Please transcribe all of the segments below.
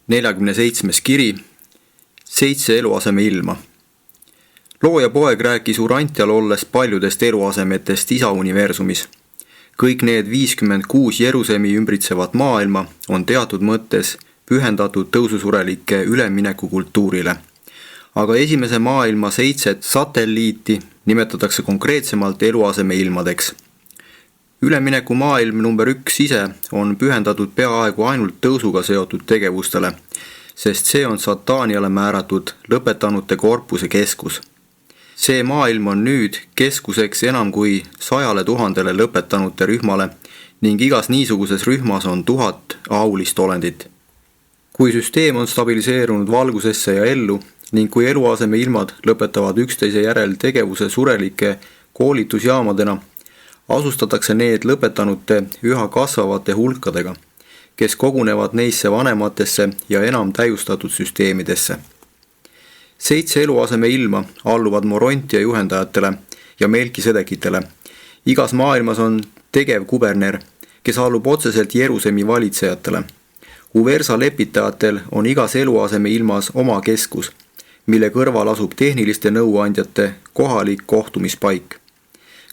47. kiri, 7 eluaseme ilma. Looja poeg rääkis Urantial olles paljudest eluasemetest isa-universumis. Kõik need 56 Jerusemi ümbritsevat maailma on teatud mõttes pühendatud tõususurelike üleminekukultuurile. Aga esimese maailma 7 satelliiti nimetatakse konkreetsemalt eluaseme ilmadeks. Ülemineku maailm number 1 ise on pühendatud peaaegu ainult tõusuga seotud tegevustele, sest see on sataaniale määratud lõpetanute korpuse keskus. See maailm on nüüd keskuseks enam kui 100 000 lõpetanute rühmale ning igas niisuguses rühmas on 1000 aulist olendit. Kui süsteem on stabiliseerunud valgusesse ja ellu ning kui eluaseme ilmad lõpetavad üksteise järel tegevuse surelike koolitusjaamadena, asustatakse need lõpetanute üha kasvavate hulkadega, kes kogunevad neisse vanematesse ja enam täiustatud süsteemidesse. 7 eluaseme ilma alluvad Morontia juhendajatele ja Melkisedekitele. Igas maailmas on tegev kuberner, kes allub otseselt Jerusemi valitsejatele. Uversa lepitajatel on igas eluaseme ilmas oma keskus, mille kõrval asub tehniliste nõuandjate kohalik kohtumispaik.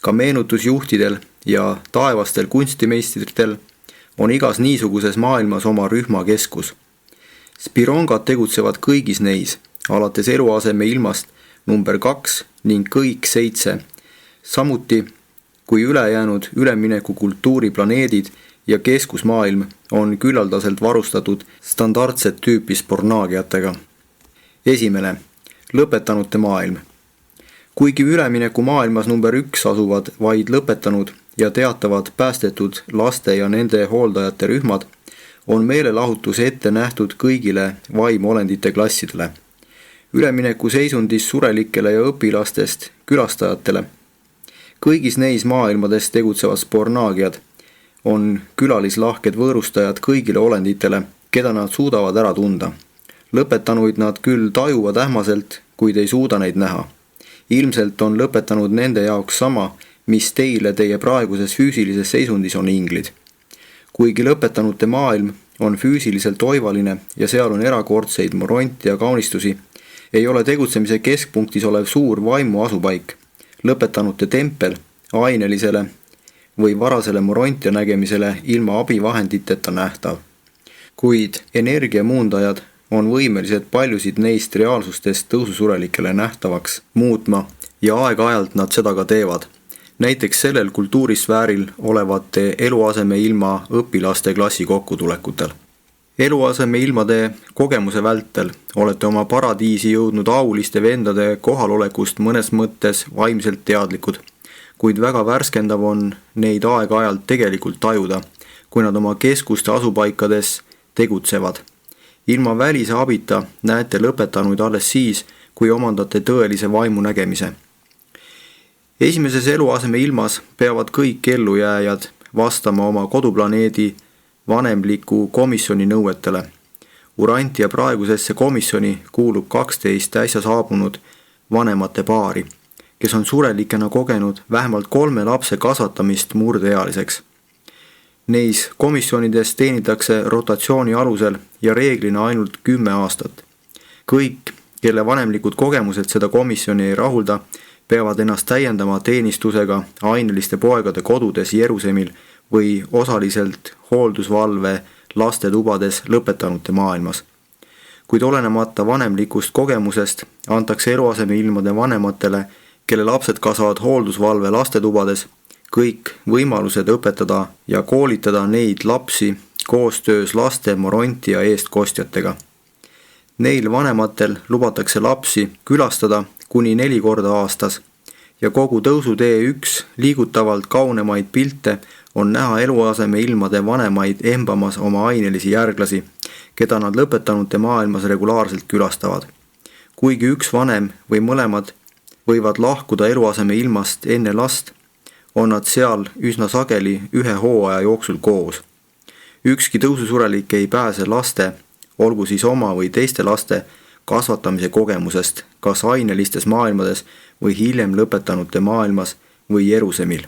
Ka meenutusjuhtidel ja taevastel kunstimeistritel on igas niisuguses maailmas oma rühmakeskus. Spirongad tegutsevad kõigis neis, alates eluaseme ilmast number 2 ning kõik 7, samuti kui ülejäänud ülemineku kultuuriplaneedid ja keskusmaailm on küllaldaselt varustatud standardset tüüpi spornaagiatega. Esimene, lõpetanute maailm. Kuigi ülemineku maailmas number 1 asuvad vaid lõpetanud ja teatavad päästetud laste ja nende hooldajate rühmad, on meelelahutus ette nähtud kõigile vaimolendite klassidele. Ülemineku seisundis surelikele ja õpilastest külastajatele. Kõigis neis maailmades tegutsevad spornaagiad on külalislahked võõrustajad kõigile olenditele, keda nad suudavad ära tunda. Lõpetanuid nad küll tajuvad ähmaselt, kuid ei suuda neid näha. Ilmselt on lõpetanud nende jaoks sama, mis teile teie praeguses füüsilises seisundis on inglid. Kuigi lõpetanute maailm on füüsiliselt oivaline ja seal on erakordseid Morontia kaunistusi, ei ole tegutsemise keskpunktis olev suur vaimu asupaik, lõpetanute tempel ainelisele või varasele Morontia nägemisele ilma abivahenditeta nähtav. Kuid energiamuundajad on võimelised paljusid neist reaalsustest tõususurelikele nähtavaks muutma ja aeg-ajalt nad seda ka teevad. Näiteks sellel kultuurisfääril olevate eluaseme ilma õpilaste klassi kokkutulekutel. Eluaseme ilmade kogemuse vältel olete oma paradiisi jõudnud auliste vendade kohalolekust mõnes mõttes vaimselt teadlikud, kuid väga värskendav on neid aeg-ajalt tegelikult tajuda, kui nad oma keskuste asupaikades tegutsevad. Ilma välise abita näete lõpetanuid alles siis, kui omandate tõelise vaimu nägemise. Esimeses eluaseme ilmas peavad kõik ellujääjad vastama oma koduplaneedi vanemliku komisjoni nõuetele. Urantia praegusesse komisjoni kuulub 12 äsja saabunud vanemate paari, kes on surelikena kogenud vähemalt 3 lapse kasvatamist murdeealiseks. Neis komisjonides teenitakse rotatsiooni alusel ja reeglina ainult 10 aastat. Kõik, kelle vanemlikud kogemused seda komisjoni ei rahulda, peavad ennast täiendama teenistusega aineliste poegade kodudes Jerusemil või osaliselt hooldusvalve lastetubades lõpetanute maailmas. Kuid olenemata vanemlikust kogemusest antakse eluaseme ilmade vanematele, kelle lapsed kasvavad hooldusvalve lastetubades, kõik võimalused õpetada ja koolitada neid lapsi koostöös laste Morontia eestkostjatega. Neil vanematel lubatakse lapsi külastada kuni 4 korda aastas ja kogu tõusutee 1 liigutavalt kaunemaid pilte on näha eluaseme ilmade vanemaid embamas oma ainelisi järglasi, keda nad lõpetanute maailmas regulaarselt külastavad. Kuigi üks vanem või mõlemad võivad lahkuda eluaseme ilmast enne last, on nad seal üsna sageli 1 hooaja jooksul koos. Ükski tõususurelik ei pääse laste, olgu siis oma või teiste laste, kasvatamise kogemusest, kas ainelistes maailmades või hiljem lõpetanute maailmas või Jerusemil.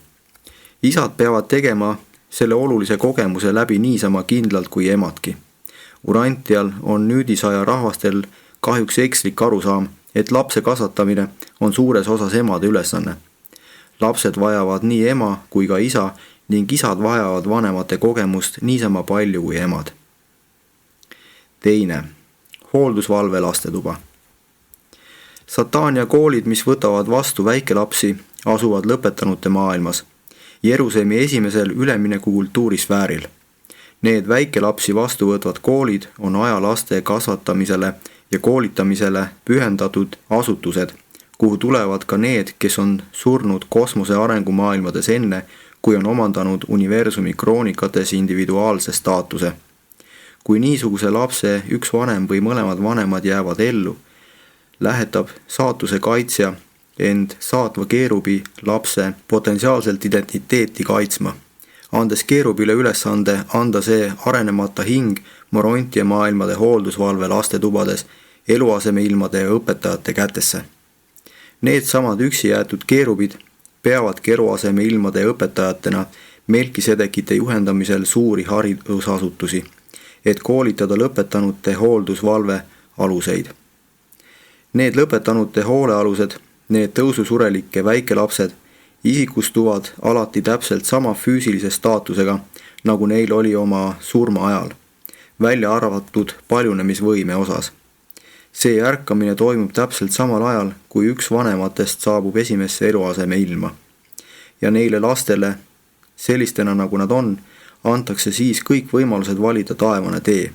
Isad peavad tegema selle olulise kogemuse läbi niisama kindlalt kui emadki. Urantial on nüüdisaja rahvastel kahjuks ekslik arusaam, et lapse kasvatamine on suures osas emade ülesanne. Lapsed vajavad nii ema kui ka isa ning isad vajavad vanemate kogemust niisama palju kui emad. Teine. Hooldusvalve lastetuba. Satania koolid, mis võtavad vastu väikelapsi, asuvad lõpetanute maailmas, Jeruusalemmi esimesel üleminekukultuurisfääril. Need väikelapsi vastu võtvad koolid on ajalaste kasvatamisele ja koolitamisele pühendatud asutused, kuhu tulevad ka need, kes on surnud kosmose arengumaailmades enne, kui on omandanud universumi kroonikates individuaalse staatuse. Kui niisuguse lapse üks vanem või mõlemad vanemad jäävad ellu, lähetab saatuse kaitsja end saatva keerubi lapse potentsiaalselt identiteeti kaitsma, andes keerubile ülesande anda see arenemata hing Morontia maailmade hooldusvalve lastetubades eluasemeilmade õpetajate kätesse. Need samad üksi jäetud keerubid peavadki eluasemeilmade õpetajatena Melkisedekite juhendamisel suuri haridusasutusi, et koolitada lõpetanute hooldusvalve aluseid. Need lõpetanute hoolealused, need tõususurelike väikelapsed, isikustuvad alati täpselt sama füüsilise staatusega, nagu neil oli oma surma ajal, välja arvatud paljunemisvõime osas. See ärkamine toimub täpselt samal ajal, kui üks vanematest saabub esimesse eluaseme ilma. Ja neile lastele, sellistena nagu nad on, antakse siis kõik võimalused valida taevane tee.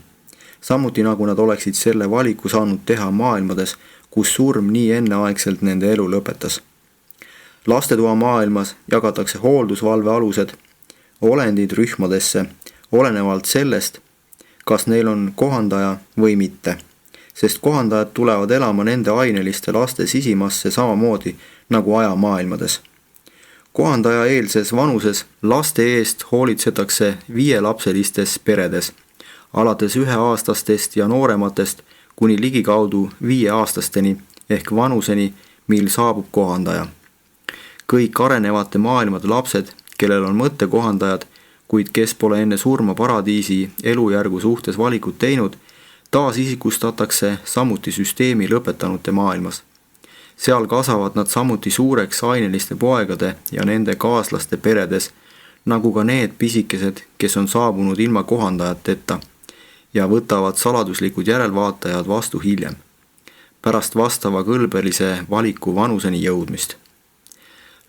Samuti nagu nad oleksid selle valiku saanud teha maailmades, kus surm nii enneaegselt nende elu lõpetas. Lastetuba maailmas jagatakse hooldusvalve alused olendid rühmadesse, olenevalt sellest, kas neil on kohandaja või mitte, sest kohandajad tulevad elama nende aineliste laste sisimasse samamoodi nagu ajamaailmades. Kohandaja eelses vanuses laste eest hoolitsetakse 5-lapselistes peredes, alates 1-aastastest ja noorematest kuni ligikaudu 5-aastasteni ehk vanuseni, mil saabub kohandaja. Kõik arenevate maailmade lapsed, kellel on mõttekohandajad, kuid kes pole enne surma paradiisi elujärgu suhtes valikut teinud, taasisikustatakse samuti süsteemi lõpetanute maailmas. Seal kasvavad nad samuti suureks aineliste poegade ja nende kaaslaste peredes, nagu ka need pisikesed, kes on saabunud ilma kohandajateta ja võtavad saladuslikud järelvaatajad vastu hiljem, pärast vastava kõlbelise valiku vanuseni jõudmist.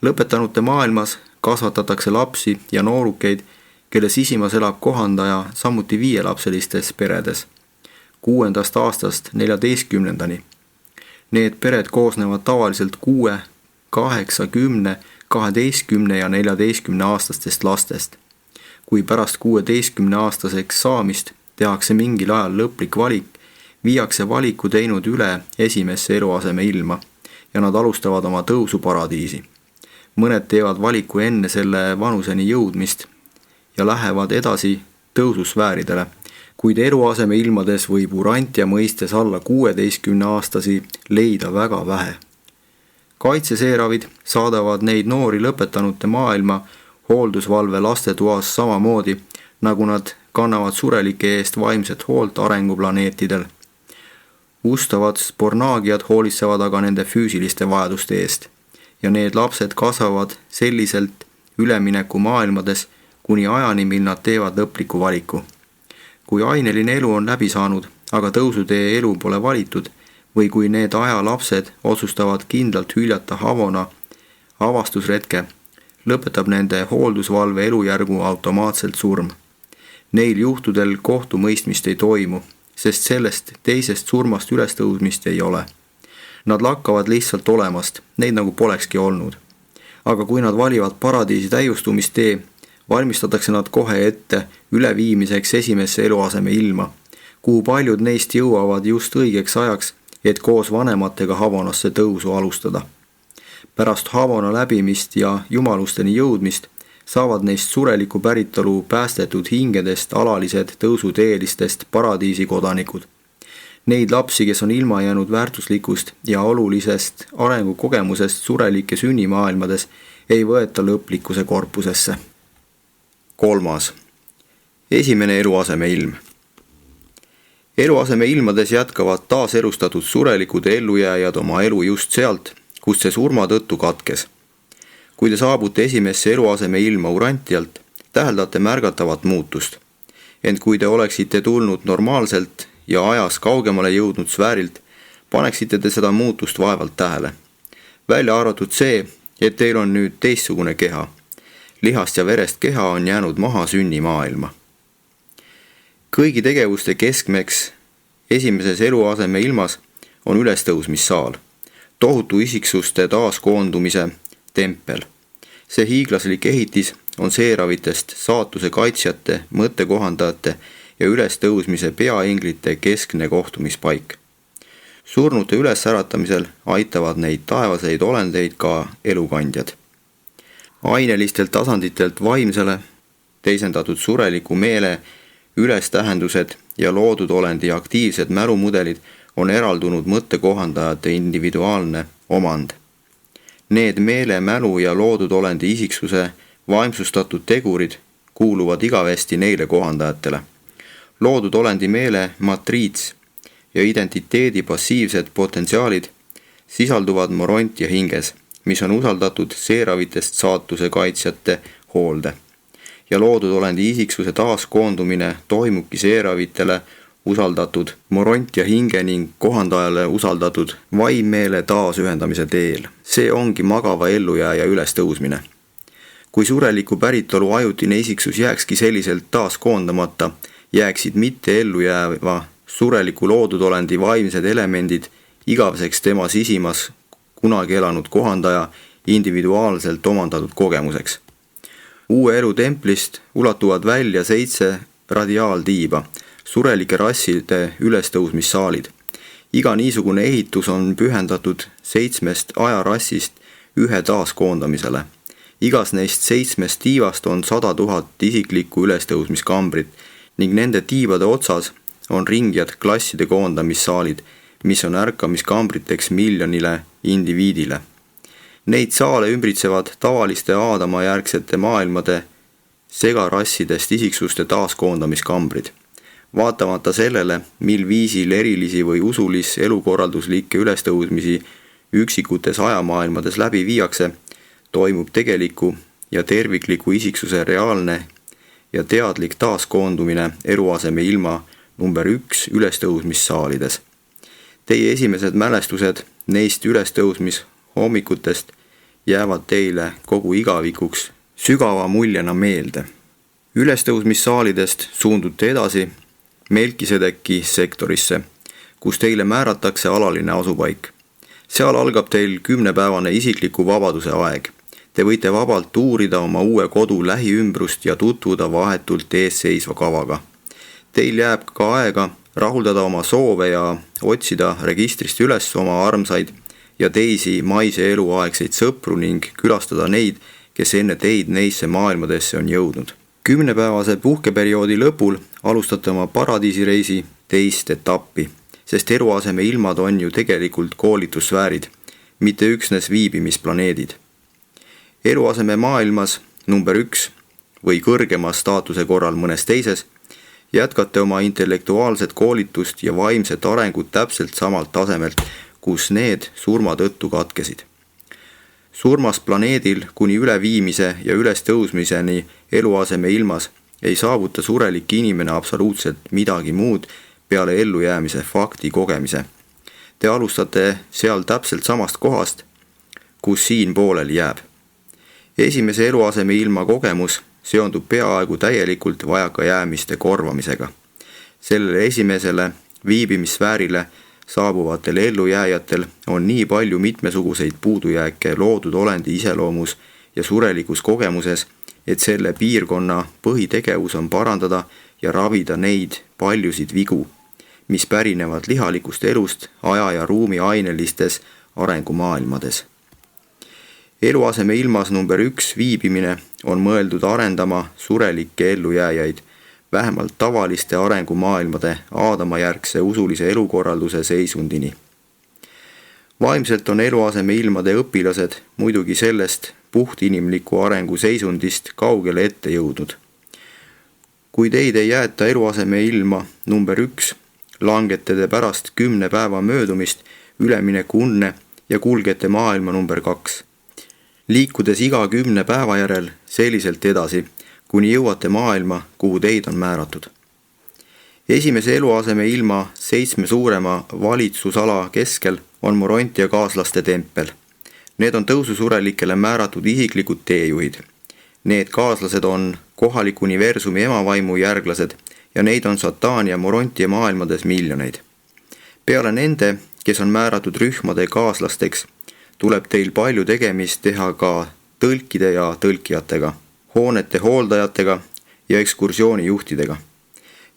Lõpetanute maailmas kasvatatakse lapsi ja noorukeid, kelle sisimas elab kohandaja samuti 5-lapselistes peredes, 6. aastast 14. Need pered koosnevad tavaliselt 6, 8, 10, 12 ja 14 aastastest lastest. Kui pärast 16-aastaseks saamist tehakse mingil ajal lõplik valik, viiakse valiku teinud üle esimesse eluaseme ilma ja nad alustavad oma tõusu paradiisi. Mõned teevad valiku enne selle vanuseni jõudmist ja lähevad edasi tõususfääridele, kuid eluaseme ilmades võib Urantia mõistes alla 16-aastasi leida väga vähe. Kaitseseeravid saadavad neid noori lõpetanute maailma hooldusvalve lastetoas samamoodi, nagu nad kannavad surelike eest vaimset hoolt arenguplaneetidel. Ustavad spornaagiad hoolitsevad aga nende füüsiliste vajaduste eest ja need lapsed kasvavad selliselt ülemineku maailmades kuni ajani, mil nad teevad lõpliku valiku. Kui aineline elu on läbi saanud, aga tõusutee elu pole valitud, või kui need ajalapsed otsustavad kindlalt hüljata Havona avastusretke, lõpetab nende hooldusvalve elujärgu automaatselt surm. Neil juhtudel kohtumõistmist ei toimu, sest sellest teisest surmast ülestõusmist ei ole. Nad lakkavad lihtsalt olemast, neid nagu polekski olnud. Aga kui nad valivad paradiisi täiustumistee, valmistatakse nad kohe ette üleviimiseks esimesse eluaseme ilma, kuhu paljud neist jõuavad just õigeks ajaks, et koos vanematega Havonasse tõusu alustada. Pärast Havona läbimist ja jumalusteni jõudmist saavad neist sureliku päritolu päästetud hingedest alalised tõusuteelistest paradiisi kodanikud. Neid lapsi, kes on ilma jäänud väärtuslikust ja olulisest arengukogemusest surelike sünnimaailmades, ei võeta lõplikkuse korpusesse. 3. Esimene eluaseme ilm. Eluaseme ilmades jätkavad taaselustatud surelikud ellujääjad oma elu just sealt, kust see surma tõttu katkes. Kui te saabute esimesse eluaseme ilma Urantialt, täheldate märgatavat muutust. Ent kui te oleksite tulnud normaalselt ja ajas kaugemale jõudnud sfäärilt, paneksite te seda muutust vaevalt tähele. Välja arvatud see, et teil on nüüd teistsugune keha. Lihast ja verest keha on jäänud maha sünnimaailma. Kõigi tegevuste keskmeks esimeses eluaseme ilmas on ülestõusmissaal, tohutu isiksuste taaskoondumise tempel. See hiiglaslik ehitis on seeravitest saatuse kaitsjate, mõttekohandajate ja ülestõusmise peainglite keskne kohtumispaik. Surnute ülesäratamisel aitavad neid taevaseid olendeid ka elukandjad. Ainelistelt tasanditelt vaimsele, teisendatud sureliku meele, ülestähendused ja loodud olendi aktiivsed mälumudelid on eraldunud mõttekohandajate individuaalne omand. Need meele, mälu ja loodud olendi isiksuse vaimsustatud tegurid kuuluvad igavesti neile kohandajatele. Loodud olendi meele matriits ja identiteedi passiivsed potentsiaalid sisalduvad Morontia hinges, mis on usaldatud seeravitest saatuse kaitsjate hoolde. Ja loodud olendi isiksuse taaskoondumine toimubki seeravitele usaldatud Morontia hinge ning kohandajale usaldatud vaimmeele taasühendamise teel. See ongi magava ellujääja ülestõusmine. Kui sureliku päritolu ajutine isiksus jääkski selliselt taaskoondamata, jääksid mitte ellujääva sureliku loodud olendi vaimsed elemendid igaveseks tema sisimas kunagi elanud kohandaja individuaalselt omandatud kogemuseks. Uue elu templist ulatuvad välja 7 radiaaltiiba, surelike rasside ülestõusmissaalid. Iga niisugune ehitus on pühendatud 7 ajarassist ühe taaskoondamisele. Igas neist 7 tiivast on 100 000 isiklikku ülestõusmiskambrit ning nende tiibade otsas on ringjad klasside koondamissaalid, mis on ärkamiskambriteks miljonile indiviidile. Neid saale ümbritsevad tavaliste aadamajärgsete maailmade segarassidest isiksuste taaskoondamiskambrid. Vaatamata sellele, mil viisil erilisi või usulis elukorralduslikke ülestõusmisi üksikutes ajamaailmades läbi viiakse, toimub tegeliku ja tervikliku isiksuse reaalne ja teadlik taaskoondumine eluaseme ilma number 1 ülestõusmissaalides. Teie esimesed mälestused neist ülestõusmishommikutest jäävad teile kogu igavikuks sügava muljena meelde. Ülestõusmissaalidest suundute edasi Melkisedeki sektorisse, kus teile määratakse alaline asupaik. Seal algab teil 10-päevane isikliku vabaduse aeg. Te võite vabalt uurida oma uue kodu lähiümbrust ja tutvuda vahetult eesseisva kavaga. Teil jääb ka aega rahuldada oma soove ja otsida registrist üles oma armsaid ja teisi maise eluaegseid sõpru ning külastada neid, kes enne teid neisse maailmadesse on jõudnud. 10-päevase puhkeperioodi lõpul alustate oma paradiisireisi teist etappi, sest eluaseme ilmad on ju tegelikult koolitussfäärid, mitte üksnes viibimisplaneedid. Eluaseme maailmas number 1 või kõrgema staatuse korral mõnes teises jätkate oma intellektuaalset koolitust ja vaimset arengut täpselt samalt tasemelt, kus need surma tõttu katkesid. Surmas planeedil kuni üleviimise ja ülestõusmiseni eluaseme ilmas ei saavuta surelik inimene absoluutselt midagi muud peale ellujäämise fakti kogemise. Te alustate seal täpselt samast kohast, kus siin pooleli jääb. Esimese eluaseme ilma kogemus seondub peaaegu täielikult vajakajäämiste korvamisega. Sellele esimesele viibimissfäärile saabuvatel ellujääjatel on nii palju mitmesuguseid puudujääke loodud olendi iseloomus ja surelikus kogemuses, et selle piirkonna põhitegevus on parandada ja ravida neid paljusid vigu, mis pärinevad lihalikust elust aja ja ruumi ainelistes arengumaailmades. Eluaseme ilmas number 1 viibimine on mõeldud arendama surelikke ellujääjaid, vähemalt tavaliste arengumaailmade aadamajärgse usulise elukorralduse seisundini. Vaimselt on eluaseme ilmade õpilased muidugi sellest puhtinimliku arengu seisundist kaugele ette jõudnud. Kui teid ei jäeta eluaseme ilma number 1, langete te pärast 10 päeva möödumist ülemineku unne ja kulgete maailma number 2. Liikudes iga 10 päeva järel selliselt edasi, kuni jõuate maailma, kuhu teid on määratud. Esimese eluaseme ilma 7 suurema valitsusala keskel on Morontia kaaslaste tempel. Need on tõususurelikele määratud isiklikud teejuhid. Need kaaslased on kohaliku universumi emavaimu järglased ja neid on Satan ja Morontia maailmades miljoneid. Peale nende, kes on määratud rühmade kaaslasteks, tuleb teil palju tegemist teha ka tõlkide ja tõlkijatega, hoonete hooldajatega ja ekskursioonijuhtidega.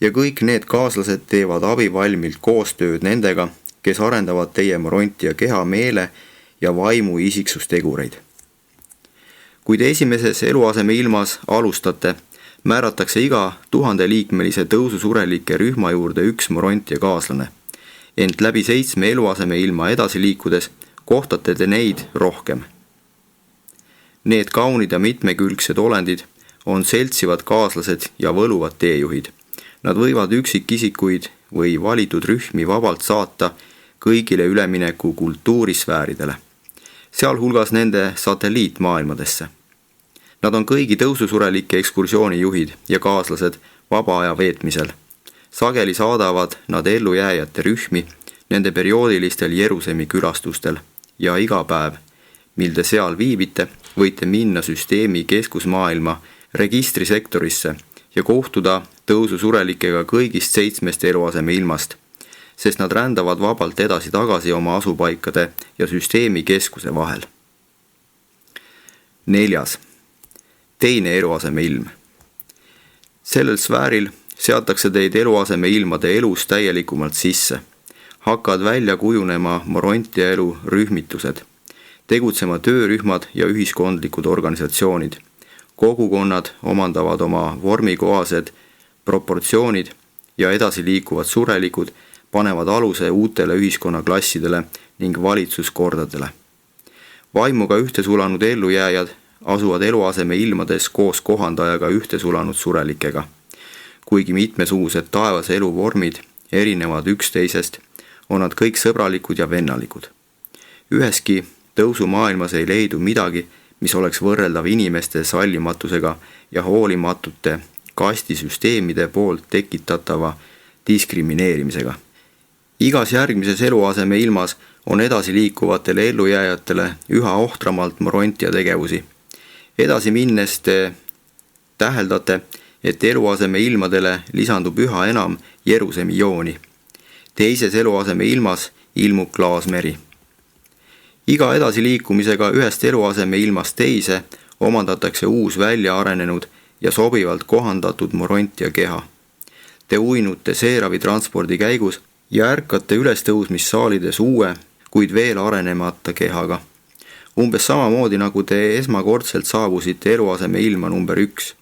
Ja kõik need kaaslased teevad abivalmilt koostööd nendega, kes arendavad teie Morontia keha, meele ja vaimu isiksustegureid. Kui te esimeses eluaseme ilmas alustate, määratakse iga 1000-liikmelise tõususurelike rühma juurde 1 Morontia kaaslane. Ent läbi 7 eluaseme ilma edasi liikudes kohtate te neid rohkem. Need kaunid ja mitmekülgsed olendid on seltsivad kaaslased ja võluvad teejuhid. Nad võivad üksikisikuid või valitud rühmi vabalt saata kõigile ülemineku kultuurisfääridele, sealhulgas nende satelliitmaailmadesse. Nad on kõigi tõususurelike ekskursioonijuhid ja kaaslased vaba aja veetmisel. Sageli saadavad nad ellujääjate rühmi nende perioodilistel Jeruusalemmi külastustel ja iga päev, mil te seal viibite, võite minna süsteemi keskusmaailma registrisektorisse ja kohtuda tõususurelikega kõigist 7 eluaseme ilmast, sest nad rändavad vabalt edasi-tagasi oma asupaikade ja süsteemi keskuse vahel. 4. Teine eluaseme ilm. Sellel sfääril seatakse teid eluaseme ilmade elus täielikumalt sisse. Hakkad välja kujunema Morontia elu rühmitused, tegutsema töörühmad ja ühiskondlikud organisatsioonid. Kogukonnad omandavad oma vormikohased proportsioonid ja edasi liikuvad surelikud panevad aluse uutele ühiskonnaklassidele ning valitsuskordadele. Vaimuga ühtesulanud ellujääjad asuvad eluaseme ilmades koos kohandajaga ühtesulanud surelikega. Kuigi mitmesugused taevase elu vormid erinevad üksteisest, on nad kõik sõbralikud ja vennalikud. Üheski tõusumaailmas ei leidu midagi, mis oleks võrreldav inimeste sallimatusega ja hoolimatute kastisüsteemide poolt tekitatava diskrimineerimisega. Igas järgmises eluaseme ilmas on edasi liikuvatele ellujääjatele üha ohtramalt Morontia tegevusi. Edasi minnes te täheldate, et eluaseme ilmadele lisandub üha enam Jeruusalemmi jooni. Teises eluaseme ilmas ilmub klaasmeri. Iga edasiliikumisega ühest eluaseme ilmast teise omandatakse uus välja arenenud ja sobivalt kohandatud Morontia keha. Te uinute seeravi transpordi käigus ja ärkate ülestõusmissaalides uue, kuid veel arenemata kehaga. Umbes samamoodi nagu te esmakordselt saabusite eluaseme ilma number 1.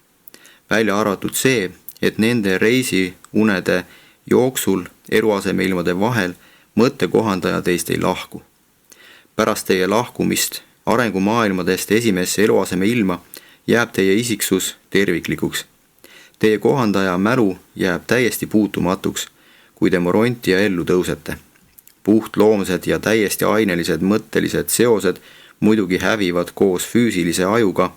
Välja arvatud see, et nende reisiunede jooksul eluaseme ilmade vahel mõttekohandaja teist ei lahku. Pärast teie lahkumist arengumaailmadest esimesse eluaseme ilma jääb teie isiksus terviklikuks. Teie kohandaja mälu jääb täiesti puutumatuks, kui te Morontia ellu tõusete. Puhtloomsed ja täiesti ainelised mõttelised seosed muidugi hävivad koos füüsilise ajuga,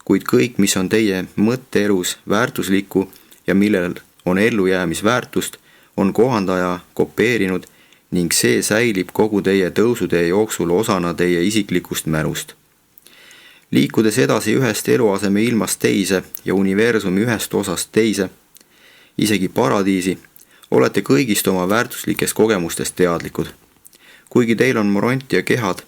kuid kõik, mis on teie mõtteelus väärtuslikku ja millel on ellujäämisväärtust, on kohandaja kopeerinud ning see säilib kogu teie tõusutee jooksul osana teie isiklikust mälust. Liikudes edasi ühest eluaseme ilmast teise ja universumi ühest osast teise, isegi paradiisi, olete kõigist oma väärtuslikest kogemustest teadlikud. Kuigi teil on Morontia kehad,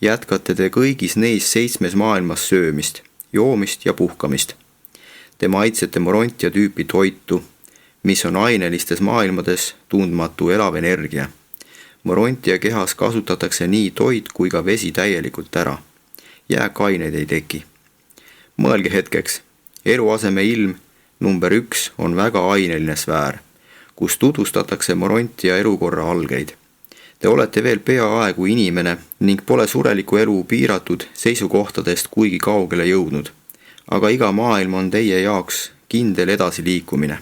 jätkate te kõigis neis 7 maailmas söömist, joomist ja puhkamist. Te maitsete Morontia tüüpi toitu, mis on ainelistes maailmades tundmatu elav energia. Morontia kehas kasutatakse nii toit kui ka vesi täielikult ära. Jääkaineid ei teki. Mõelge hetkeks, eluaseme ilm number 1 on väga aineline sfäär, kus tutvustatakse Morontia elukorra algeid. Te olete veel peaaegu inimene ning pole sureliku elu piiratud seisukohtadest kuigi kaugele jõudnud, aga iga maailm on teie jaoks kindel edasiliikumine.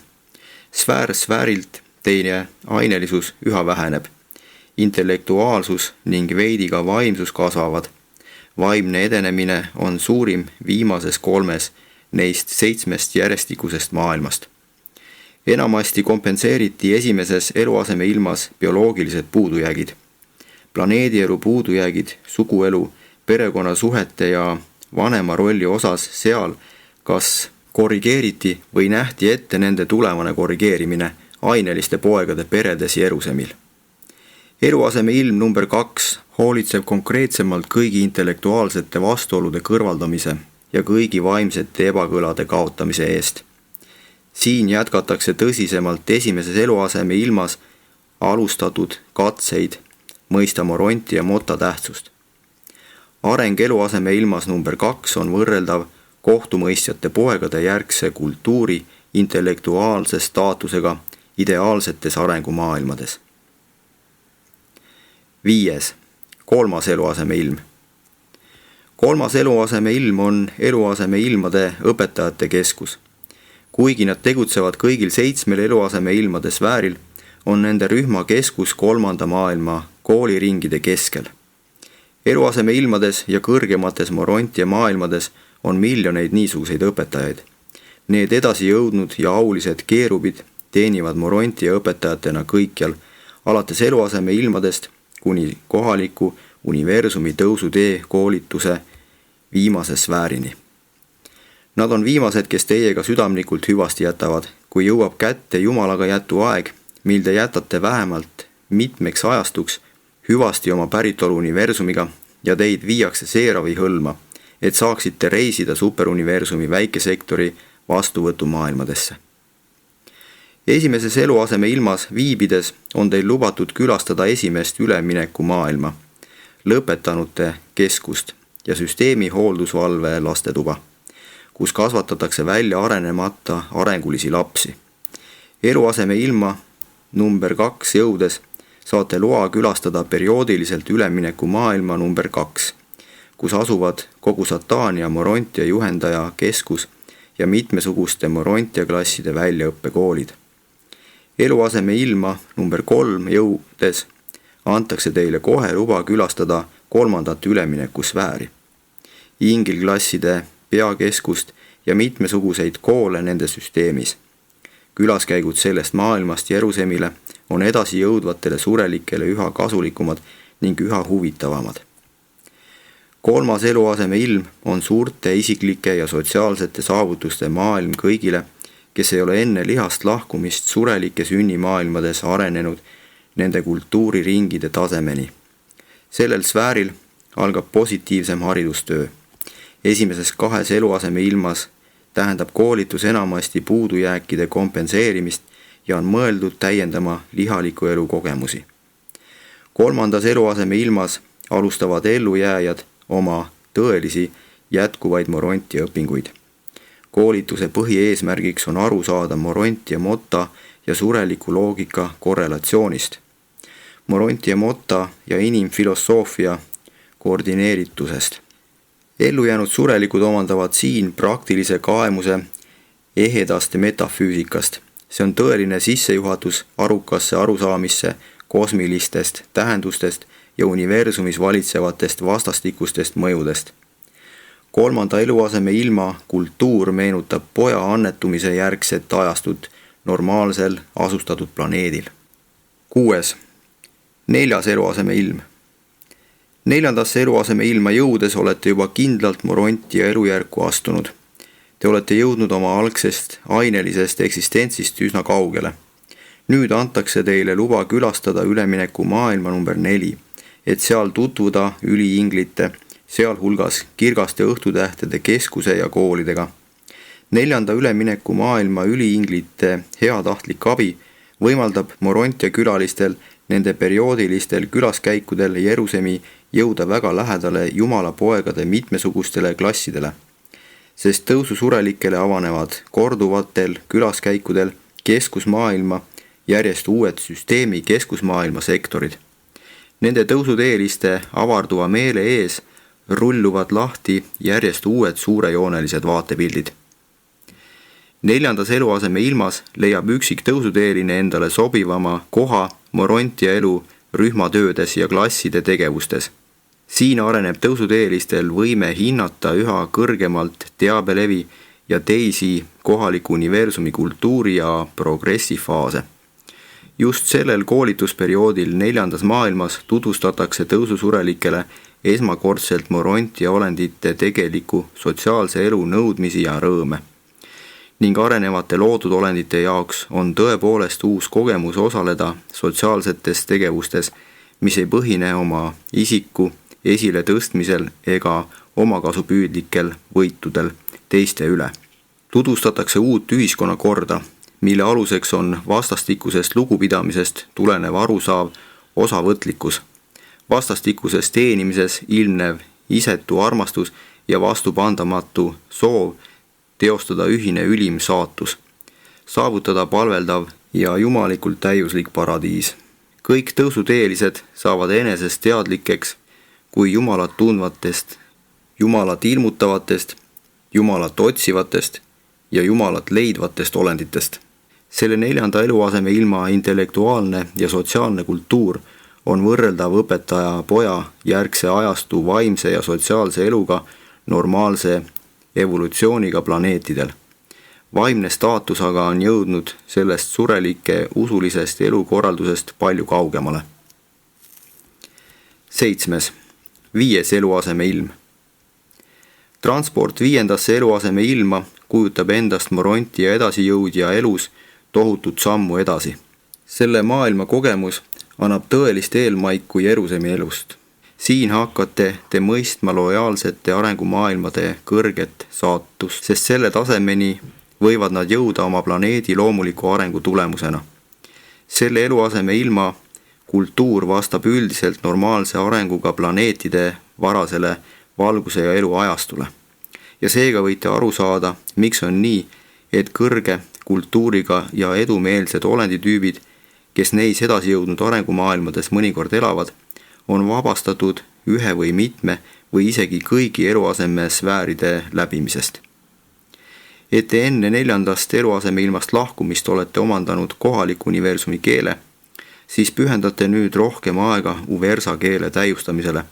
Sfäär sfäärilt teine ainelisus üha väheneb. Intellektuaalsus ning veidi ka vaimsus kasvavad. Vaimne edenemine on suurim viimases 3 neist 7 järjestikusest maailmast. Enamasti kompenseeriti esimeses eluaseme ilmas bioloogilised puudujäägid. Planeedielu puudujäägid, suguelu, perekonnasuhete ja vanema rolli osas seal kas korrigeeriti või nähti ette nende tulevane korrigeerimine aineliste poegade peredes Jeruusalemil. Eluaseme ilm number 2 hoolitseb konkreetsemalt kõigi intellektuaalsete vastuolude kõrvaldamise ja kõigi vaimsete ebakõlade kaotamise eest. Siin jätkatakse tõsisemalt esimeses eluaseme ilmas alustatud katseid mõista Moronti ja Motta tähtsust. Areng eluaseme ilmas number 2 on võrreldav kohtumõistjate poegade järgse kultuuri intellektuaalse staatusega ideaalsetes arengumaailmades. 5. 3. eluaseme ilm. 3. eluaseme ilm on eluaseme ilmade õpetajate keskus. Kuigi nad tegutsevad kõigil 7 eluaseme ilmade sfääril, on nende rühma keskus 3. maailma kooliringide keskel. Eluaseme ilmades ja kõrgemates Morontia maailmades on miljoneid niisuguseid õpetajaid. Need edasi jõudnud ja aulised keerubid teenivad Morontia õpetajatena kõikjal, alates eluaseme ilmadest kuni kohaliku universumi tõusutee koolituse viimase sfäärini. Nad on viimased, kes teiega südamlikult hüvasti jätavad, kui jõuab kätte Jumalaga jätu aeg, mil te jätate vähemalt mitmeks ajastuks hüvasti oma päritolu universumiga ja teid viiakse seeravi hõlma, et saaksite reisida superuniversumi väikesektori vastuvõtumaailmadesse. Esimeses eluaseme ilmas viibides on teil lubatud külastada esimest ülemineku maailma, lõpetanute keskust ja süsteemi hooldusvalve lastetuba, kus kasvatatakse välja arenemata arengulisi lapsi. Eluaseme ilma number 2 jõudes saate loa külastada perioodiliselt ülemineku maailma number 2, kus asuvad kogu Sataania Morontia juhendaja keskus ja mitmesuguste Morontia klasside väljaõppekoolid. Eluaseme ilma number 3 jõudes antakse teile kohe luba külastada 3. ülemineku sfääri, ingilklasside peakeskust ja mitmesuguseid koole nende süsteemis. Külaskäigud sellest maailmast Jeruusalemile on edasi jõudvatele surelikele üha kasulikumad ning üha huvitavamad. 3. eluaseme ilm on suurte isiklike ja sotsiaalsete saavutuste maailm kõigile, kes ei ole enne lihast lahkumist surelike sünnimaailmades arenenud nende kultuuriringide tasemeni. Sellel sfääril algab positiivsem haridustöö. Esimeses 2 eluaseme ilmas tähendab koolitus enamasti puudujääkide kompenseerimist ja on mõeldud täiendama lihaliku elu kogemusi. 3. eluaseme ilmas alustavad ellujääjad oma tõelisi jätkuvaid Morontia õpinguid. Koolituse põhieesmärgiks on aru saada Morontia Motta ja sureliku loogika korrelatsioonist, Morontia Motta ja inimfilosoofia koordineeritusest. Ellujäänud surelikud omandavad siin praktilise kaemuse ehedaste metafüüsikast. See on tõeline sissejuhatus arukasse arusaamisse kosmilistest tähendustest ja universumis valitsevatest vastastikustest mõjudest. 3. eluaseme ilma kultuur meenutab poja annetumise järgset ajastut normaalsel asustatud planeedil. 6. 4. eluaseme ilm. 4. eluaseme ilma jõudes olete juba kindlalt Morontia elujärku astunud. Te olete jõudnud oma algsest ainelisest eksistentsist üsna kaugele. Nüüd antakse teile luba külastada ülemineku maailma number 4, et seal tutvuda üliinglite, sealhulgas kirgaste õhtutähtede keskuse ja koolidega. 4. ülemineku maailma üliinglite heatahtlik abi võimaldab Morontia külalistel nende perioodilistel külaskäikudel Jeruusalemmi jõuda väga lähedale Jumala poegade mitmesugustele klassidele, sest tõususurelikele avanevad korduvatel külaskäikudel keskusmaailma järjest uued süsteemi keskusmaailma sektorid. Nende tõusuteeliste avarduva meele ees rulluvad lahti järjest uued suurejoonelised vaatepildid. 4. eluaseme ilmas leiab üksik tõusuteeline endale sobivama koha Morontia elu rühmatöödes ja klasside tegevustes. Siin areneb tõusuteelistel võime hinnata üha kõrgemalt teabelevi ja teisi kohaliku universumi kultuuri ja progressifaase. Just sellel koolitusperioodil 4. maailmas tutvustatakse tõususurelikele esmakordselt Morontia olendite tegeliku sotsiaalse elu nõudmisi ja rõõme. Ning arenevate loodud olendite jaoks on tõepoolest uus kogemus osaleda sotsiaalsetes tegevustes, mis ei põhine oma isiku esile tõstmisel ega omakasupüüdlikel võitudel teiste üle. Tutvustatakse uut ühiskonnakorda, mille aluseks on vastastikusest lugupidamisest tulenev arusaav osavõtlikkus, vastastikuses teenimises ilmnev isetu armastus ja vastupandamatu soov teostada ühine ülim saatus, saavutada palveldav ja jumalikult täiuslik paradiis. Kõik tõusuteelised saavad enesest teadlikeks kui Jumalat tundvatest, Jumalat ilmutavatest, Jumalat otsivatest ja Jumalat leidvatest olenditest. Selle 4. eluaseme ilma intellektuaalne ja sotsiaalne kultuur on võrreldav õpetaja poja järgse ajastu vaimse ja sotsiaalse eluga normaalse evolutsiooniga planeetidel. Vaimne staatus aga on jõudnud sellest surelike usulisest elukorraldusest palju kaugemale. 7. 5. eluaseme ilm. Transport 5. eluaseme ilma kujutab endast Morontia edasijõudja elus tohutut sammu edasi. Selle maailma kogemus annab tõelist eelmaiku Jerusemi elust. Siin hakkate te mõistma lojaalsete arengumaailmade kõrget saatust, sest selle tasemeni võivad nad jõuda oma planeedi loomuliku arengu tulemusena. Selle eluaseme ilma kultuur vastab üldiselt normaalse arenguga planeetide varasele valguse ja elu ajastule. Ja seega võite aru saada, miks on nii, et kõrge kultuuriga ja edumeelsed olenditüübid, kes neis edasi jõudnud arengumaailmades mõnikord elavad, on vabastatud ühe või mitme või isegi kõigi eluaseme sfääride läbimisest. Et te enne 4. eluaseme ilmast lahkumist olete omandanud kohaliku universumi keele, siis pühendate nüüd rohkem aega uversa keele täiustamisele,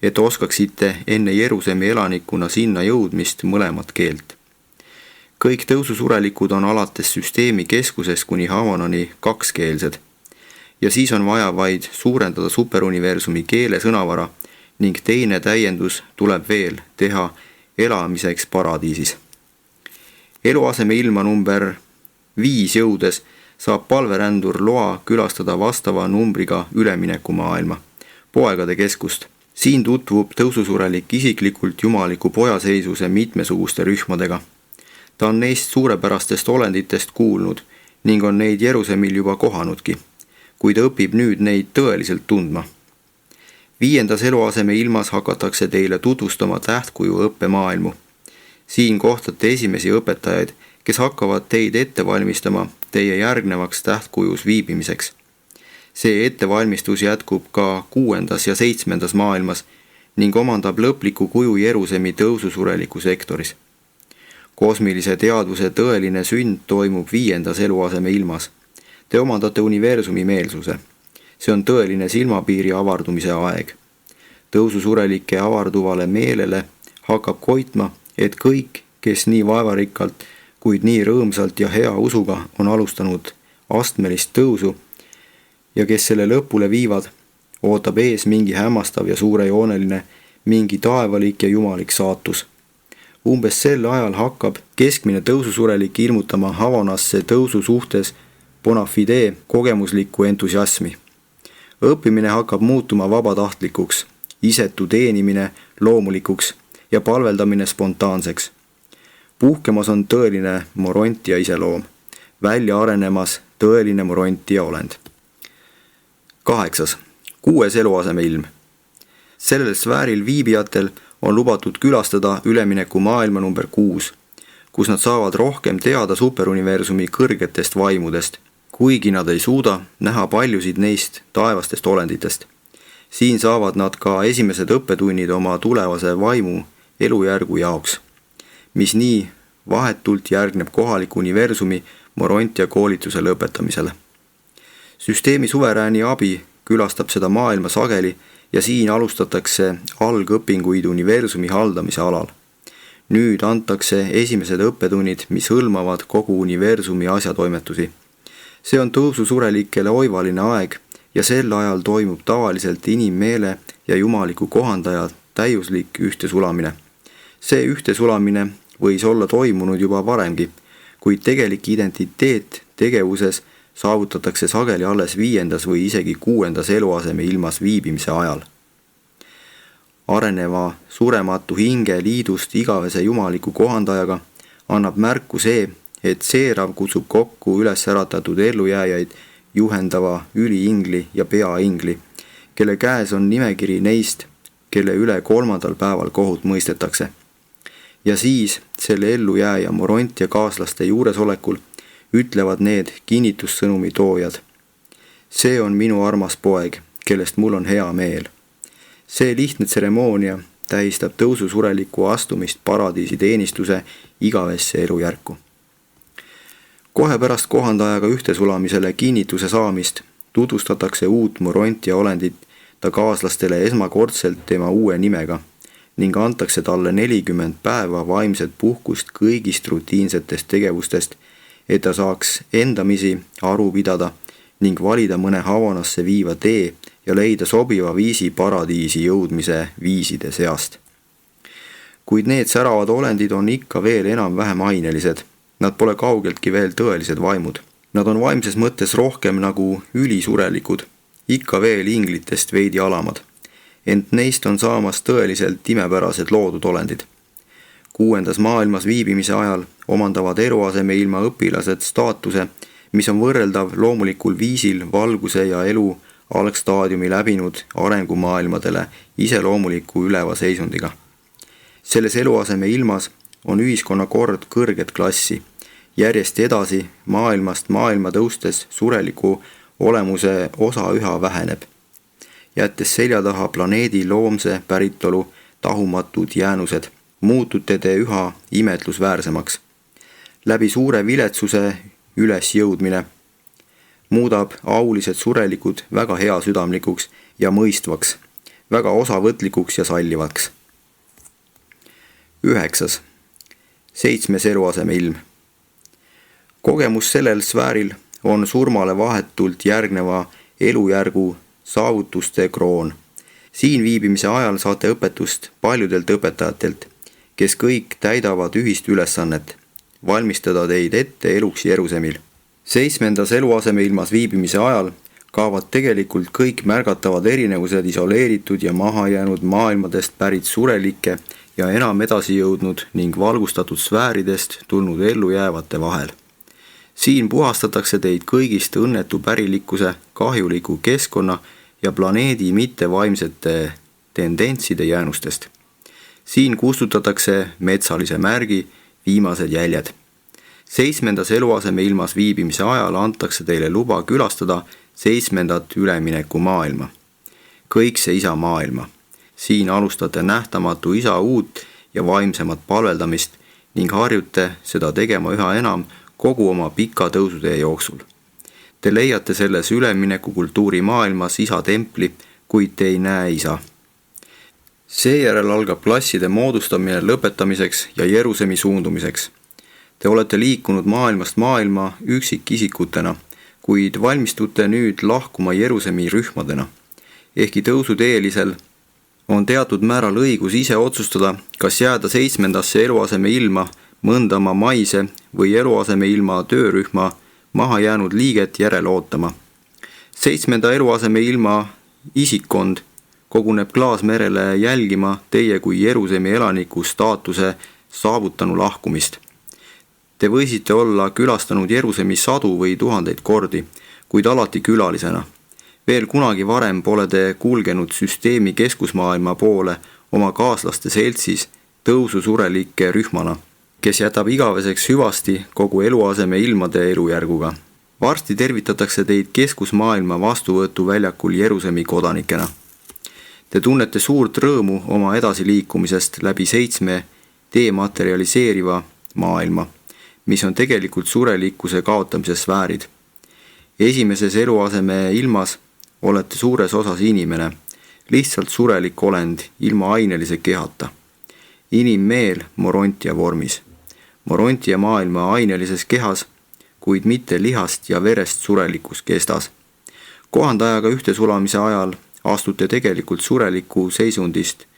et oskaksite enne Jerusemi elanikuna sinna jõudmist mõlemat keelt. Kõik tõususurelikud on alates süsteemi keskusest kuni Havanani kakskeelsed. Ja siis on vaja vaid suurendada superuniversumi keele sõnavara ning teine täiendus tuleb veel teha elamiseks paradiisis. Eluaseme ilma number 5 jõudes saab palverändur loa külastada vastava numbriga üleminekumaailma, poegade keskust. Siin tutvub tõususurelik isiklikult jumaliku pojaseisuse mitmesuguste rühmadega. Ta on neist suurepärastest olenditest kuulnud ning on neid Jerusemil juba kohanudki, kuid õpib nüüd neid tõeliselt tundma. 5. eluaseme ilmas hakatakse teile tutvustama tähtkuju õppemaailmu. Siin kohtate esimesi õpetajaid, kes hakkavad teid ette valmistama teie järgnevaks tähtkujus viibimiseks. See ettevalmistus jätkub ka 6. ja 7. maailmas ning omandab lõpliku kuju Jerusemi tõususureliku sektoris. Kosmilise teadvuse tõeline sünd toimub 5. eluaseme ilmas. Te omandate universumi meelsuse. See on tõeline silmapiiri avardumise aeg. Tõususurelike avarduvale meelele hakkab koitma, et kõik, kes nii vaevarikkalt, kuid nii rõõmsalt ja hea usuga on alustanud astmelist tõusu ja kes selle lõpule viivad, ootab ees mingi hämmastav ja suurejooneline, mingi taevalik ja jumalik saatus. Umbes sel ajal hakkab keskmine tõususurelik ilmutama Havanasse tõusu suhtes bona fide kogemuslikku entusiasmi. Õppimine hakkab muutuma vabatahtlikuks, isetu teenimine loomulikuks ja palveldamine spontaanseks. Puhkemas on tõeline Morontia iseloom, välja arenemas tõeline Morontia olend. 8. 6. eluaseme ilm. Sellel sfääril viibijatel on lubatud külastada ülemineku maailma number 6, kus nad saavad rohkem teada superuniversumi kõrgetest vaimudest, kuigi nad ei suuda näha paljusid neist taevastest olenditest. Siin saavad nad ka esimesed õppetunnid oma tulevase vaimu elujärgu jaoks, mis nii vahetult järgneb kohaliku universumi Morontia koolituse lõpetamisele. Süsteemi suverääni abi külastab seda maailma sageli ja siin alustatakse algõpinguid universumi haldamise alal. Nüüd antakse esimesed õppetunnid, mis hõlmavad kogu universumi asjatoimetusi. See on tõususurelikele oivaline aeg ja sel ajal toimub tavaliselt inimmeele ja jumaliku kohandaja täiuslik ühtesulamine. See ühtesulamine võis olla toimunud juba varemgi, kuid tegelik identiteet tegevuses saavutatakse sageli alles 5. või isegi 6. eluaseme ilmas viibimise ajal. Areneva surematu hinge liidust igavese jumaliku kohandajaga annab märku see, et seerav kutsub kokku üles äratatud ellujääjaid juhendava üliingli ja peaingli, kelle käes on nimekiri neist, kelle üle 3. päeval kohut mõistetakse. Ja siis selle ellujääja Morontia kaaslaste juuresolekul ütlevad need kinnitussõnumi toojad. See on minu armas poeg, kellest mul on hea meel. See lihtne tseremoonia tähistab tõususureliku astumist paradiisi teenistuse igavesse elujärku. Kohe pärast kohandajaga ühtesulamisele kinnituse saamist tutvustatakse uut Morontia olendit ta kaaslastele esmakordselt tema uue nimega ning antakse talle 40 päeva vaimset puhkust kõigist rutiinsetest tegevustest, et ta saaks endamisi aru pidada ning valida mõne Havanasse viiva tee ja leida sobiva viisi paradiisi jõudmise viiside seast. Kuid need säravad olendid on ikka veel enam-vähem ainelised. Nad pole kaugeltki veel tõelised vaimud. Nad on vaimses mõttes rohkem nagu ülisurelikud, ikka veel inglitest veidi alamad. Ent neist on saamas tõeliselt imepärased loodud olendid. 6. maailmas viibimise ajal omandavad eluaseme ilma õpilased staatuse, mis on võrreldav loomulikul viisil valguse ja elu algstaadiumi läbinud arengumaailmadele iseloomuliku üleva seisundiga. Selles eluaseme ilmas on ühiskonna kord kõrget klassi. Järjest edasi maailmast maailma tõustes sureliku olemuse osa üha väheneb, jättes selja taha planeedi loomse päritolu tahumatud jäänused, muutute te üha imetlusväärsemaks. Läbi suure viletsuse ülesjõudmine muudab aulised surelikud väga heasüdamlikuks ja mõistvaks, väga osavõtlikuks ja sallivaks. 9. 7. eluaseme ilm. Kogemus sellel sfääril on surmale vahetult järgneva elujärgu saavutuste kroon. Siin viibimise ajal saate õpetust paljudelt õpetajatelt, kes kõik täidavad ühist ülesannet, valmistada teid ette eluks Jeruusalemil. 7. eluaseme ilmas viibimise ajal kaovad tegelikult kõik märgatavad erinevused isoleeritud ja mahajäänud maailmadest pärit surelike ja enam edasi jõudnud ning valgustatud sfääridest tulnud ellujäävate vahel. Siin puhastatakse teid kõigist õnnetu pärilikkuse, kahjuliku keskkonna ja planeedi mittevaimsete tendentside jäänustest. Siin kustutatakse metsalise märgi viimased jäljed. 7. eluaseme ilmas viibimise ajal antakse teile luba külastada 7. ülemineku maailma. Kõik see isa maailma. Siin alustate nähtamatu isa uut ja vaimsemat palveldamist ning harjute seda tegema üha enam kogu oma pika tõusutee jooksul. Te leiate selles ülemineku kultuuri maailmas isa templi, kuid te ei näe isa. Seejärel algab klasside moodustamine lõpetamiseks ja Jeruusalemmi suundumiseks. Te olete liikunud maailmast maailma üksikisikutena, kuid valmistute nüüd lahkuma Jeruusalemmi rühmadena. Ehkki tõusuteelisel on teatud määral õigus ise otsustada, kas jääda 7. eluaseme ilma mõnda oma maise või eluaseme ilma töörühma maha jäänud liiget järele ootama. 7. eluaseme ilma isikkond koguneb Klaasmerele jälgima teie kui Jeruusalemmi elaniku staatuse saavutanu lahkumist. Te võisite olla külastanud Jeruusalemmi 100 või 1000 kordi, kuid alati külalisena. Veel kunagi varem pole te kulgenud süsteemi keskusmaailma poole oma kaaslaste seltsis tõususurelike rühmana, kes jätab igaveseks hüvasti kogu eluaseme ilmade elujärguga. Varsti tervitatakse teid keskusmaailma vastuvõtu väljakul Jeruusalemmi kodanikena. Te tunnete suurt rõõmu oma edasiliikumisest läbi 7 dematerialiseeriva maailma, mis on tegelikult surelikkuse kaotamise sfäärid. Esimeses eluaseme ilmas olete suures osas inimene, lihtsalt surelik olend ilma ainelise kehata. Inimmeel Morontia vormis. Morontia maailma ainelises kehas, kuid mitte lihast ja verest surelikus kestas. Kohandajaga ühtesulamise ajal astute tegelikult sureliku seisundist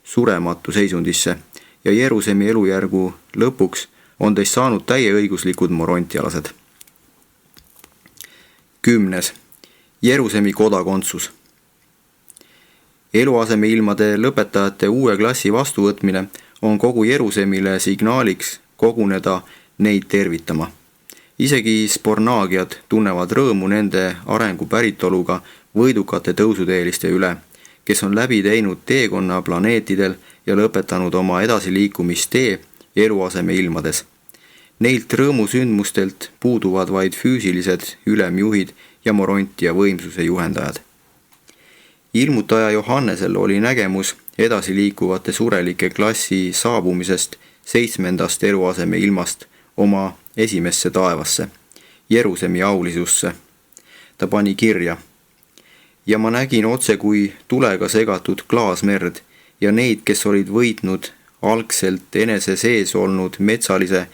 surematu seisundisse ja Jerusemi elujärgu lõpuks on teist saanud täieõiguslikud morontialased. 10. Jerusemi kodakondsus. Eluaseme ilmade lõpetajate uue klassi vastuvõtmine on kogu Jerusemile signaaliks koguneda neid tervitama. Isegi spornaagiad tunnevad rõõmu nende arengu päritoluga võidukate tõusuteeliste üle, kes on läbi teinud teekonna planeetidel ja lõpetanud oma edasiliikumistee eluaseme ilmades. Neilt rõõmusündmustelt puuduvad vaid füüsilised ülemjuhid ja Morontia võimsuse juhendajad. Ilmutaja Johannesel oli nägemus edasiliikuvate surelike klassi saabumisest 7. eluaseme ilmast oma esimesse taevasse, Jerusemi aulisusse. Ta pani kirja: ja ma nägin otse kui tulega segatud klaasmerd ja neid, kes olid võitnud algselt enese sees olnud metsalise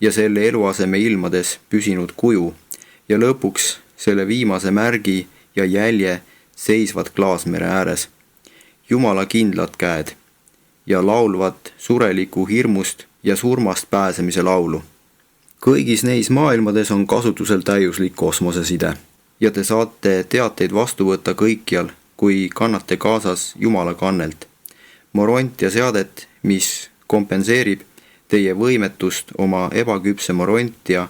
ja selle eluaseme ilmades püsinud kuju ja lõpuks selle viimase märgi ja jälje seisvad klaasmere ääres, Jumala kindlad käed ja laulvat sureliku hirmust ja surmast pääsemise laulu. Kõigis neis maailmades on kasutusel täiuslik kosmoseside ja te saate teateid vastu võtta kõikjal, kui kannate kaasas Jumala kannelt. Morontia seadet, mis kompenseerib teie võimetust oma ebaküpse Morontia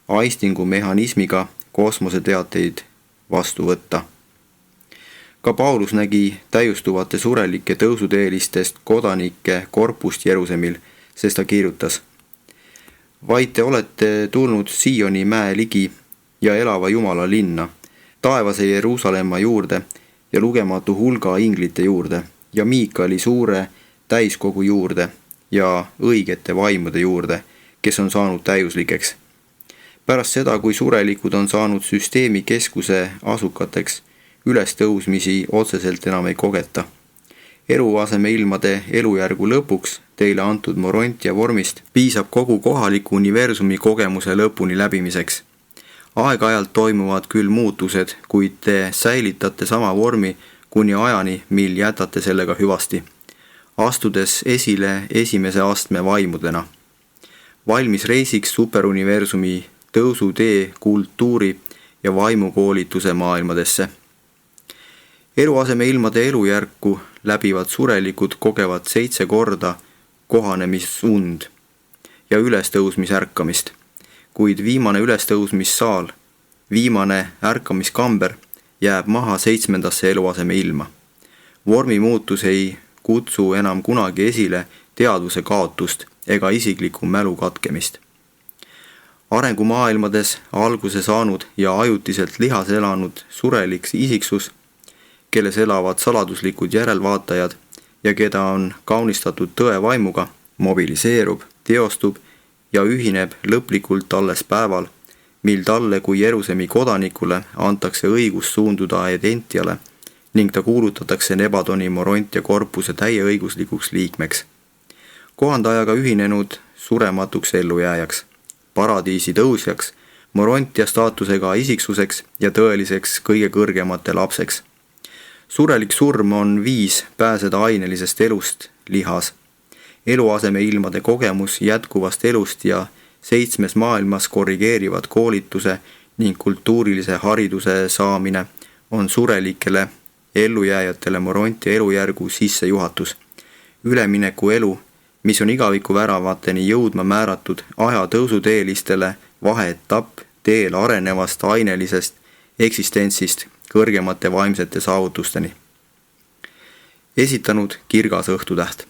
aistingumehhanismiga kosmoseteateid vastu võtta. Ka Paulus nägi täiustuvate surelike tõusuteelistest kodanike korpust Jerusemil, sest ta kirjutas: vaid te olete tulnud Sioni mäe ligi ja elava Jumala linna, taevase Jeruusalemma juurde ja lugematu hulga inglite juurde ja Miikali suure täiskogu juurde ja õigete vaimude juurde, kes on saanud täiuslikeks. Pärast seda, kui surelikud on saanud süsteemi keskuse asukateks, ülestõusmisi otseselt enam ei kogeta. Eluaseme ilmade elujärgu lõpuks teile antud Morontia vormist piisab kogu kohaliku universumi kogemuse lõpuni läbimiseks. Aeg-ajalt toimuvad küll muutused, kuid te säilitate sama vormi kuni ajani, mil jätate sellega hüvasti, astudes esile esimese astme vaimudena. Valmis reisiks superuniversumi tõusutee, kultuuri ja vaimukoolituse maailmadesse. Eluaseme ilmade elujärku läbivad surelikud kogevad 7 korda kohanemisund ja ülestõusmisärkamist, kuid viimane ülestõusmissaal, viimane ärkamiskamber jääb maha 7. eluaseme ilma. Vormi muutus ei kutsu enam kunagi esile teadvuse kaotust ega isikliku mälu katkemist. Arengumaailmades alguse saanud ja ajutiselt lihas elanud surelik isiksus, kelles elavad saladuslikud järelvaatajad ja keda on kaunistatud tõe vaimuga, mobiliseerub, teostub ja ühineb lõplikult alles päeval, mil talle kui Jerusemi kodanikule antakse õigus suunduda Edentiale ning ta kuulutatakse Nebadoni Morontia korpuse täieõiguslikuks liikmeks. Kohandajaga ühinenud surematuks ellujääjaks, paradiisi tõusjaks, Morontia staatusega isiksuseks ja tõeliseks kõige kõrgemate lapseks. Surelik surm on viis pääseda ainelisest elust lihas. Eluaseme ilmade kogemus jätkuvast elust ja 7 maailmas korrigeerivad koolituse ning kultuurilise hariduse saamine on surelikele ellujääjatele Morontia elujärgu sissejuhatus. Ülemineku elu, mis on igaviku väravateni jõudma määratud aja tõusuteelistele vaheetapp teel arenevast ainelisest eksistentsist kõrgemate vaimsete saavutusteni. Esitanud Kirgas Õhtutäht.